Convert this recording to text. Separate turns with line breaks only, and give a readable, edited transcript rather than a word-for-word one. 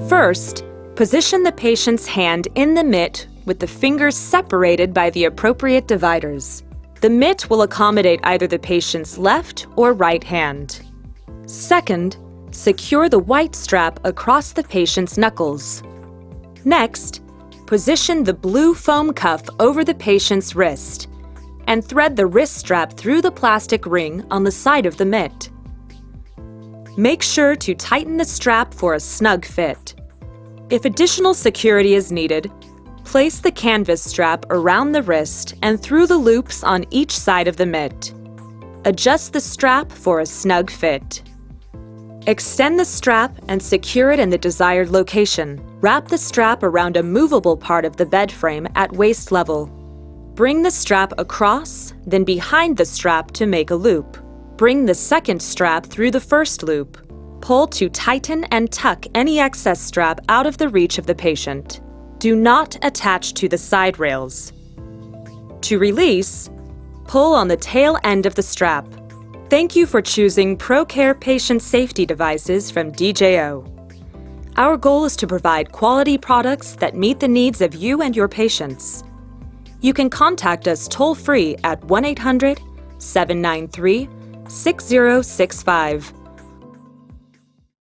First, position the patient's hand in the mitt with the fingers separated by the appropriate dividers. The mitt will accommodate either the patient's left or right hand. Second, secure the white strap across the patient's knuckles. Next, position the blue foam cuff over the patient's wrist and thread the wrist strap through the plastic ring on the side of the mitt. Make sure to tighten the strap for a snug fit. If additional security is needed, place the canvas strap around the wrist and through the loops on each side of the mitt. Adjust the strap for a snug fit. Extend the strap and secure it in the desired location. Wrap the strap around a movable part of the bed frame at waist level. Bring the strap across, then behind the strap to make a loop. Bring the second strap through the first loop. Pull to tighten and tuck any excess strap out of the reach of the patient. Do not attach to the side rails. To release, pull on the tail end of the strap. Thank you for choosing ProCare patient safety devices from DJO. Our goal is to provide quality products that meet the needs of you and your patients. You can contact us toll-free at 1-800-793-6065